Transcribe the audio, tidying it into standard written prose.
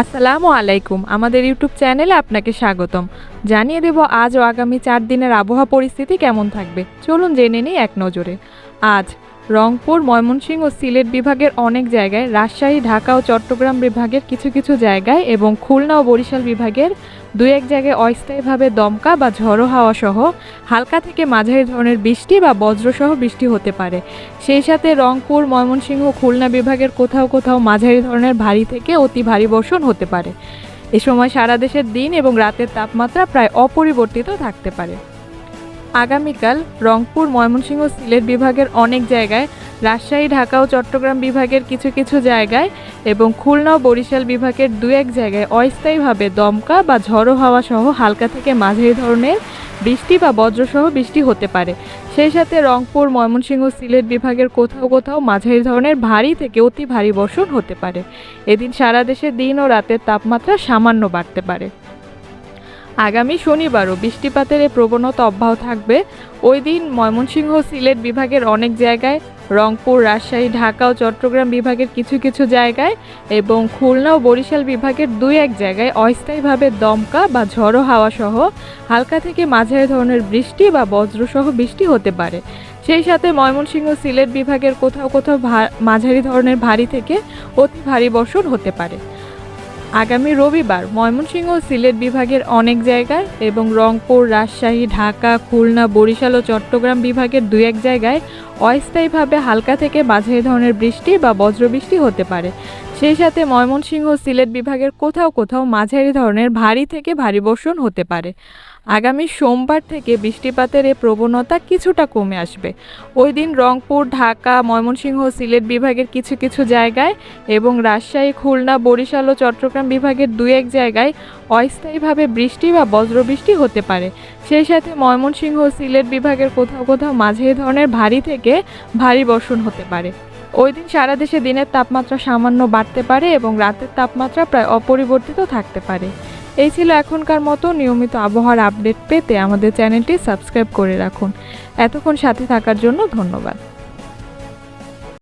আসসালামু আলাইকুম। আমাদের ইউটিউব চ্যানেলে আপনাকে স্বাগতম। জানিয়ে দেব আজ ও আগামী 4 দিনের আবহাওয়া পরিস্থিতি কেমন থাকবে। চলুন জেনে নিই এক নজরে। আজ রংপুর, ময়মনসিংহ ও সিলেট বিভাগের অনেক জায়গায়, রাজশাহী, ঢাকা ও চট্টগ্রাম বিভাগের কিছু কিছু জায়গায় এবং খুলনা ও বরিশাল বিভাগের দুই এক জায়গায় অস্থায়ীভাবে দমকা বা ঝড়ো হাওয়া সহ হালকা থেকে মাঝারি ধরনের বৃষ্টি বা বজ্রসহ বৃষ্টি হতে পারে। সেই সাথে রংপুর, ময়মনসিংহ, খুলনা বিভাগের কোথাও কোথাও মাঝারি ধরনের ভারী থেকে অতি ভারী বর্ষণ হতে পারে। এ সময় সারা দেশের দিন এবং রাতের তাপমাত্রা প্রায় অপরিবর্তিত থাকতে পারে। আগামীকাল রংপুর, ময়মনসিংহ, সিলেট বিভাগের অনেক জায়গায়, রাজশাহী, ঢাকা ও চট্টগ্রাম বিভাগের কিছু কিছু জায়গায় এবং খুলনা ও বরিশাল বিভাগের দু এক জায়গায় অস্থায়ীভাবে দমকা বা ঝড়ো হাওয়া সহ হালকা থেকে মাঝারি ধরনের বৃষ্টি বা বজ্রসহ বৃষ্টি হতে পারে। সেই সাথে রংপুর, ময়মনসিংহ, সিলেট বিভাগের কোথাও কোথাও মাঝারি ধরনের ভারী থেকে অতি ভারী বর্ষণ হতে পারে। এদিন সারা দেশে দিন ও রাতের তাপমাত্রা সামান্য বাড়তে পারে। আগামী শনিবারও বৃষ্টিপাতের এই প্রবণতা অব্যাহত থাকবে। ওই দিন ময়মনসিংহ, সিলেট বিভাগের অনেক জায়গায়, রংপুর, রাজশাহী, ঢাকা ও চট্টগ্রাম বিভাগের কিছু কিছু জায়গায় এবং খুলনা ও বরিশাল বিভাগের দুই এক জায়গায় অস্থায়ীভাবে দমকা বা ঝড়ো হাওয়া সহ হালকা থেকে মাঝারি ধরনের বৃষ্টি বা বজ্রসহ বৃষ্টি হতে পারে। সেই সাথে ময়মনসিংহ, সিলেট বিভাগের কোথাও কোথাও মাঝারি ধরনের ভারী থেকে অতি ভারী বর্ষণ হতে পারে। আগামী রবিবার ময়মনসিংহ ও সিলেট বিভাগের অনেক জায়গায় এবং রংপুর, রাজশাহী, ঢাকা, খুলনা, বরিশাল ও চট্টগ্রাম বিভাগের দুই এক জায়গায় অস্থায়ীভাবে হালকা থেকে মাঝারি ধরনের বৃষ্টি বা বজ্রবৃষ্টি হতে পারে। সেই সাথে ময়মনসিংহ ও সিলেট বিভাগের কোথাও কোথাও মাঝারি ধরনের ভারী থেকে ভারী বর্ষণ হতে পারে। আগামী সোমবার থেকে বৃষ্টিপাতের এই প্রবণতা কিছুটা কমে আসবে। ওই দিন রংপুর, ঢাকা, ময়মনসিংহ, সিলেট বিভাগের কিছু কিছু জায়গায় এবং রাজশাহী, খুলনা, বরিশাল ও চট্টগ্রাম বিভাগের দুই এক জায়গায় অস্থায়ীভাবে বৃষ্টি বা বজ্রবৃষ্টি হতে পারে। সেই সাথে ময়মনসিংহ ও সিলেট বিভাগের কোথাও কোথাও মাঝারি ধরনের ভারী থেকে ভারী বর্ষণ হতে পারে। ওই দিন সারা দেশে দিনের তাপমাত্রা সামান্য বাড়তে পারে এবং রাতের তাপমাত্রা প্রায় অপরিবর্তিত থাকতে পারে। এই ছিল এখনকার মতো। নিয়মিত আবহাওয়ার আপডেট পেতে আমাদের চ্যানেলটি সাবস্ক্রাইব করে রাখুন। এতক্ষণ সাথে থাকার জন্য ধন্যবাদ।